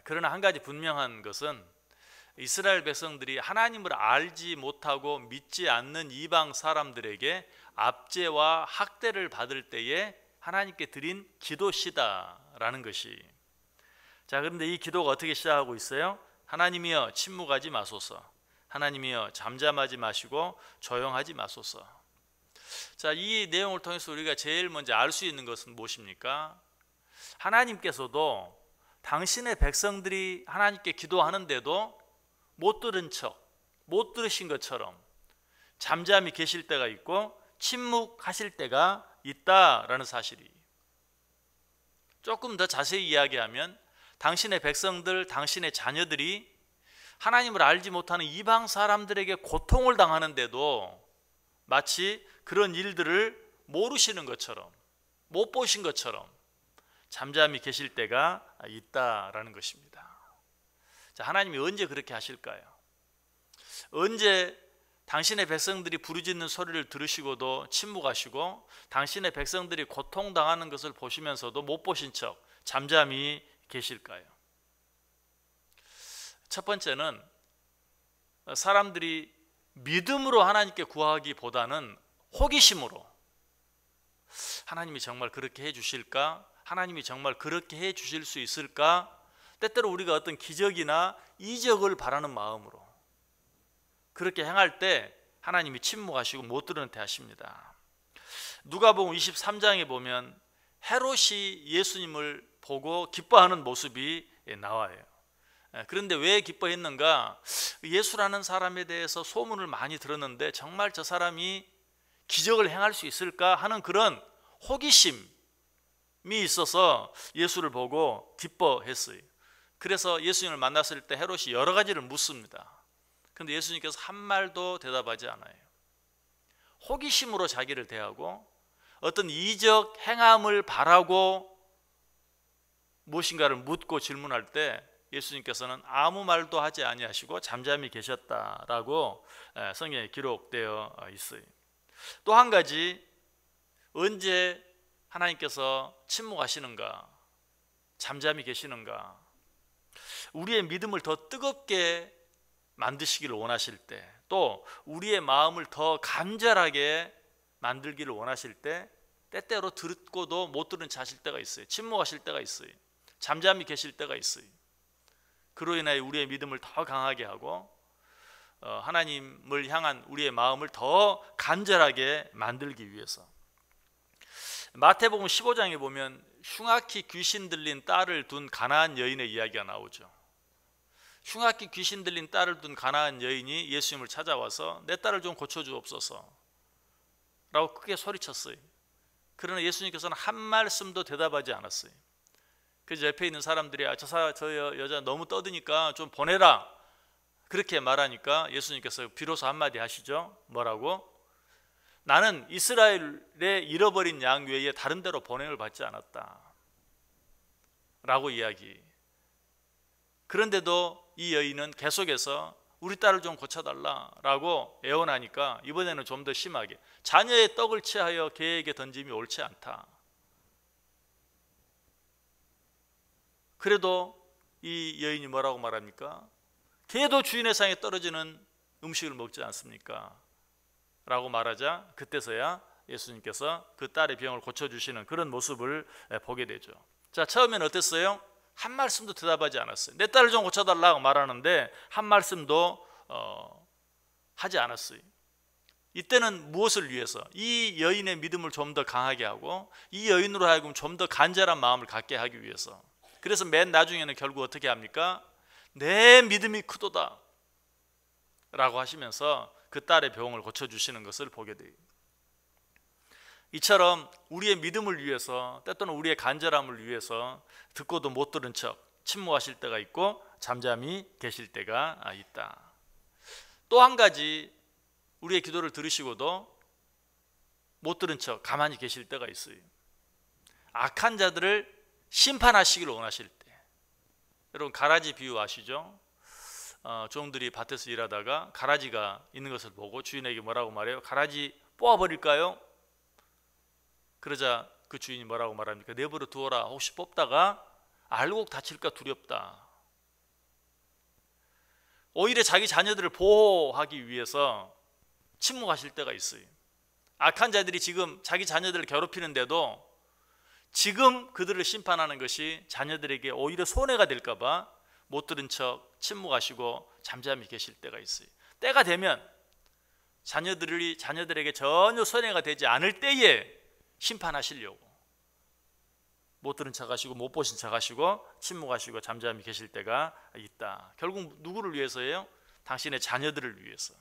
그러나 한 가지 분명한 것은 이스라엘 백성들이 하나님을 알지 못하고 믿지 않는 이방 사람들에게 압제와 학대를 받을 때에 하나님께 드린 기도시다라는 것이. 자, 그런데 이 기도가 어떻게 시작하고 있어요? 하나님이여 침묵하지 마소서. 하나님이여 잠잠하지 마시고 조용하지 마소서. 자, 이 내용을 통해서 우리가 제일 먼저 알 수 있는 것은 무엇입니까? 하나님께서도 당신의 백성들이 하나님께 기도하는데도 못 들은 척, 못 들으신 것처럼 잠잠히 계실 때가 있고 침묵하실 때가 있다라는 사실이. 조금 더 자세히 이야기하면 당신의 백성들, 당신의 자녀들이 하나님을 알지 못하는 이방 사람들에게 고통을 당하는데도 마치 그런 일들을 모르시는 것처럼, 못 보신 것처럼 잠잠히 계실 때가 있다라는 것입니다. 자, 하나님이 언제 그렇게 하실까요? 언제 당신의 백성들이 부르짖는 소리를 들으시고도 침묵하시고 당신의 백성들이 고통당하는 것을 보시면서도 못 보신 척 잠잠히 계실까요? 첫 번째는 사람들이 믿음으로 하나님께 구하기보다는 호기심으로 하나님이 정말 그렇게 해 주실까? 하나님이 정말 그렇게 해 주실 수 있을까? 때때로 우리가 어떤 기적이나 이적을 바라는 마음으로 그렇게 행할 때 하나님이 침묵하시고 못 들은 태 하십니다. 누가복음 23장에 보면 헤롯이 예수님을 보고 기뻐하는 모습이 나와요. 그런데 왜 기뻐했는가? 예수라는 사람에 대해서 소문을 많이 들었는데 정말 저 사람이 기적을 행할 수 있을까 하는 그런 호기심이 있어서 예수를 보고 기뻐했어요. 그래서 예수님을 만났을 때 헤롯이 여러 가지를 묻습니다. 그런데 예수님께서 한 말도 대답하지 않아요. 호기심으로 자기를 대하고 어떤 이적 행함을 바라고 무엇인가를 묻고 질문할 때 예수님께서는 아무 말도 하지 아니하시고 잠잠히 계셨다라고 성경에 기록되어 있어요. 또 한 가지, 언제 하나님께서 침묵하시는가, 잠잠히 계시는가? 우리의 믿음을 더 뜨겁게 만드시기를 원하실 때, 또 우리의 마음을 더 간절하게 만들기를 원하실 때 때때로 듣고도 못 들은 채 하실 때가 있어요. 침묵하실 때가 있어요. 잠잠히 계실 때가 있어요. 그로 인하여 우리의 믿음을 더 강하게 하고 하나님을 향한 우리의 마음을 더 간절하게 만들기 위해서. 마태복음 15장에 보면 흉악히 귀신 들린 딸을 둔 가나안 여인의 이야기가 나오죠. 흉악히 귀신 들린 딸을 둔 가나안 여인이 예수님을 찾아와서 내 딸을 좀 고쳐주옵소서 라고 크게 소리쳤어요. 그러나 예수님께서는 한 말씀도 대답하지 않았어요. 그래서 옆에 있는 사람들이 저 여자 너무 떠드니까 좀 보내라 그렇게 말하니까 예수님께서 비로소 한마디 하시죠. 뭐라고? 나는 이스라엘의 잃어버린 양 외에 다른 데로 보냄을 받지 않았다 라고 이야기. 그런데도 이 여인은 계속해서 우리 딸을 좀 고쳐달라라고 애원하니까 이번에는 좀 더 심하게 자녀의 떡을 취하여 개에게 던짐이 옳지 않다. 그래도 이 여인이 뭐라고 말합니까? 개도 주인의 상에 떨어지는 음식을 먹지 않습니까? 라고 말하자 그때서야 예수님께서 그 딸의 병을 고쳐주시는 그런 모습을 보게 되죠. 자, 처음에는 어땠어요? 한 말씀도 대답하지 않았어요. 내 딸을 좀 고쳐달라고 말하는데 한 말씀도 하지 않았어요. 이때는 무엇을 위해서? 이 여인의 믿음을 좀 더 강하게 하고 이 여인으로 하여금 좀 더 간절한 마음을 갖게 하기 위해서. 그래서 맨 나중에는 결국 어떻게 합니까? 내 믿음이 크도다 라고 하시면서 그 딸의 병을 고쳐주시는 것을 보게 돼요. 이처럼 우리의 믿음을 위해서 때또는 우리의 간절함을 위해서 듣고도 못 들은 척 침묵하실 때가 있고 잠잠히 계실 때가 있다. 또 한 가지, 우리의 기도를 들으시고도 못 들은 척 가만히 계실 때가 있어요. 악한 자들을 심판하시기를 원하실 때. 여러분 가라지 비유 아시죠? 종들이 밭에서 일하다가 가라지가 있는 것을 보고 주인에게 뭐라고 말해요? 가라지 뽑아버릴까요? 그러자 그 주인이 뭐라고 말합니까? 내버려 두어라. 혹시 뽑다가 알곡 다칠까 두렵다 오히려 자기 자녀들을 보호하기 위해서 침묵하실 때가 있어요. 악한 자들이 지금 자기 자녀들을 괴롭히는데도 지금 그들을 심판하는 것이 자녀들에게 오히려 손해가 될까 봐 못 들은 척 침묵하시고 잠잠히 계실 때가 있어요. 때가 되면 자녀들에게 전혀 손해가 되지 않을 때에 심판하시려고 못 들은 척 하시고 못 보신 척 하시고 침묵하시고 잠잠히 계실 때가 있다. 결국 누구를 위해서예요? 당신의 자녀들을 위해서.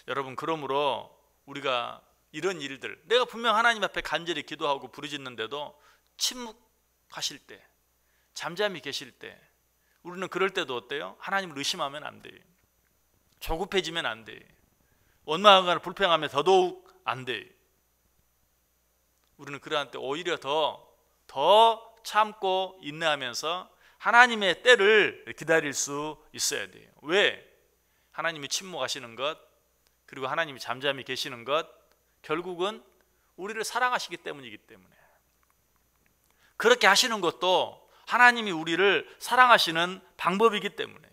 여러분, 그러므로 우리가 이런 일들, 내가 분명 하나님 앞에 간절히 기도하고 부르짖는데도 침묵하실 때, 잠잠히 계실 때, 우리는 그럴 때도 어때요? 하나님을 의심하면 안 돼요. 조급해지면 안 돼요. 원망하거나 불평하면 더더욱 안 돼요. 우리는 그러한 때 오히려 더 참고 인내하면서 하나님의 때를 기다릴 수 있어야 돼요. 왜? 하나님이 침묵하시는 것, 그리고 하나님이 잠잠히 계시는 것, 결국은 우리를 사랑하시기 때문이기 때문에. 그렇게 하시는 것도 하나님이 우리를 사랑하시는 방법이기 때문에.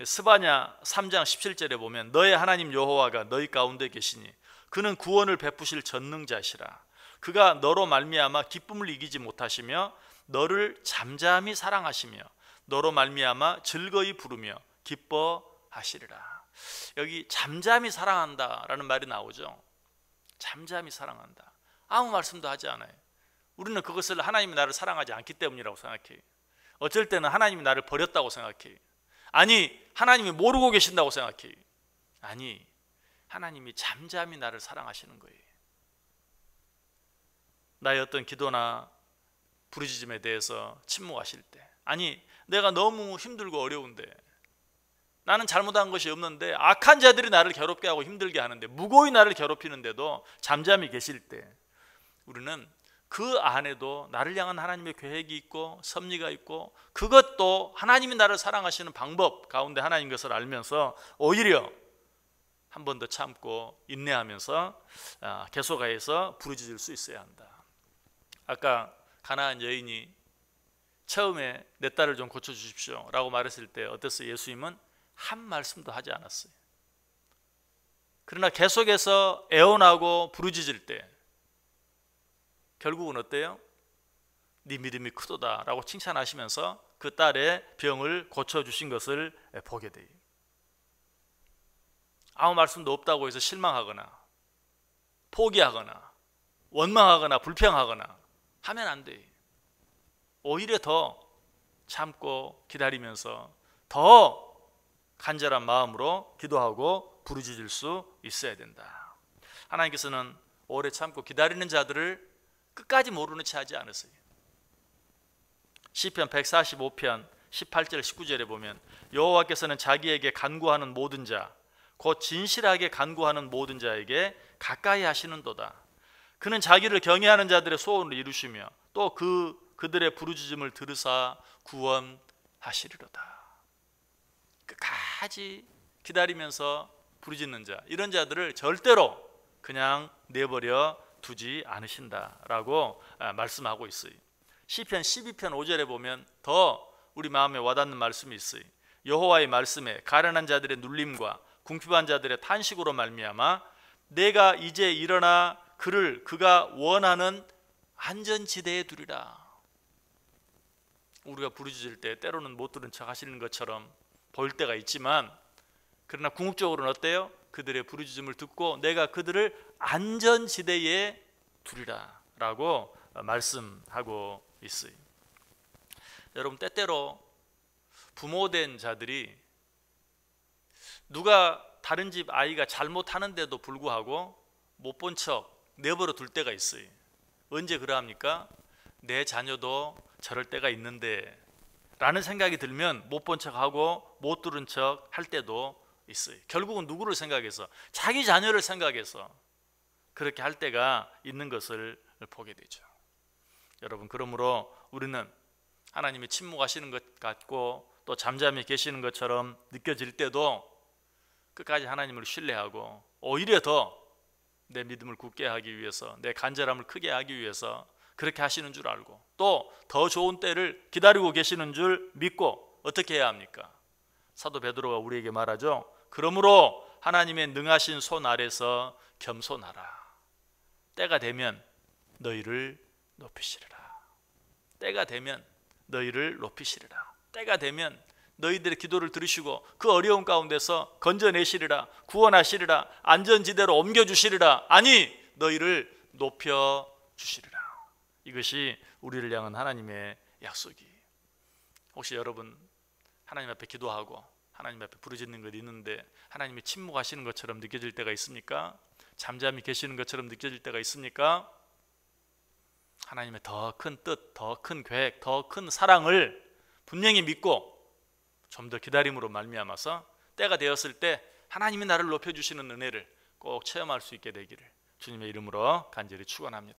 스바냐 3장 17절에 보면 너의 하나님 여호와가 너희 가운데 계시니 그는 구원을 베푸실 전능자시라. 그가 너로 말미암아 기쁨을 이기지 못하시며 너를 잠잠히 사랑하시며 너로 말미암아 즐거이 부르며 기뻐하시리라. 여기 잠잠히 사랑한다라는 말이 나오죠. 잠잠히 사랑한다. 아무 말씀도 하지 않아요. 우리는 그것을 하나님이 나를 사랑하지 않기 때문이라고 생각해요. 어쩔 때는 하나님이 나를 버렸다고 생각해요. 아니, 하나님이 모르고 계신다고 생각해요. 아니, 하나님이 잠잠히 나를 사랑하시는 거예요. 나의 어떤 기도나 부르짖음에 대해서 침묵하실 때, 아니, 내가 너무 힘들고 어려운데, 나는 잘못한 것이 없는데 악한 자들이 나를 괴롭게 하고 힘들게 하는데, 무고히 나를 괴롭히는데도 잠잠히 계실 때, 우리는 그 안에도 나를 향한 하나님의 계획이 있고 섭리가 있고, 그것도 하나님이 나를 사랑하시는 방법 가운데 하나인 것을 알면서 오히려 한 번 더 참고 인내하면서 계속해서 부르짖을 수 있어야 한다. 아까 가나안 여인이 처음에 내 딸을 좀 고쳐주십시오 라고 말했을 때 어땠어요? 예수님은 한 말씀도 하지 않았어요. 그러나 계속해서 애원하고 부르짖을 때 결국은 어때요? 네 믿음이 크도다 라고 칭찬하시면서 그 딸의 병을 고쳐주신 것을 보게 돼요. 아무 말씀도 없다고 해서 실망하거나 포기하거나 원망하거나 불평하거나 하면 안 돼요. 오히려 더 참고 기다리면서 더 간절한 마음으로 기도하고 부르짖을 수 있어야 된다. 하나님께서는 오래 참고 기다리는 자들을 끝까지 모르는 채 하지 않으세요. 시편 145편 18절 19절에 보면 여호와께서는 자기에게 간구하는 모든 자, 곧 진실하게 간구하는 모든 자에게 가까이 하시는도다. 그는 자기를 경외하는 자들의 소원을 이루시며 또 그들의 부르짖음을 들으사 구원하시리로다. 끝까지 기다리면서 부르짖는 자, 이런 자들을 절대로 그냥 내버려 두지 않으신다라고 말씀하고 있어요. 시편 12편 5절에 보면 더 우리 마음에 와닿는 말씀이 있어요. 여호와의 말씀에 가련한 자들의 눌림과 궁핍한 자들의 탄식으로 말미암아 내가 이제 일어나 그가 원하는 안전지대에 두리라. 우리가 부르짖을 때 때로는 못 들은 척 하시는 것처럼 보일 때가 있지만, 그러나 궁극적으로는 어때요? 그들의 부르짖음을 듣고 내가 그들을 안전지대에 두리라 라고 말씀하고 있어요. 여러분, 때때로 부모된 자들이 누가 다른 집 아이가 잘못하는데도 불구하고 못 본 척 내버려 둘 때가 있어요. 언제 그러합니까? 내 자녀도 저럴 때가 있는데 라는 생각이 들면 못 본 척하고 못 들은 척 할 때도 있어요. 결국은 누구를 생각해서? 자기 자녀를 생각해서 그렇게 할 때가 있는 것을 보게 되죠. 여러분, 그러므로 우리는 하나님이 침묵하시는 것 같고 또 잠잠히 계시는 것처럼 느껴질 때도 끝까지 하나님을 신뢰하고 오히려 더 내 믿음을 굳게 하기 위해서, 내 간절함을 크게 하기 위해서 그렇게 하시는 줄 알고 또 더 좋은 때를 기다리고 계시는 줄 믿고 어떻게 해야 합니까? 사도 베드로가 우리에게 말하죠. 그러므로 하나님의 능하신 손 아래서 겸손하라. 때가 되면 너희를 높이시리라. 때가 되면 너희를 높이시리라. 때가 되면 너희들의 기도를 들으시고 그 어려운 가운데서 건져내시리라. 구원하시리라. 안전지대로 옮겨주시리라. 아니 너희를 높여주시리라. 이것이 우리를 향한 하나님의 약속이. 혹시 여러분 하나님 앞에 기도하고 하나님 앞에 부르짖는 것 있는데 하나님이 침묵하시는 것처럼 느껴질 때가 있습니까? 잠잠히 계시는 것처럼 느껴질 때가 있습니까? 하나님의 더 큰 뜻, 더 큰 계획, 더 큰 사랑을 분명히 믿고 좀 더 기다림으로 말미암아서 때가 되었을 때 하나님이 나를 높여주시는 은혜를 꼭 체험할 수 있게 되기를 주님의 이름으로 간절히 축원합니다.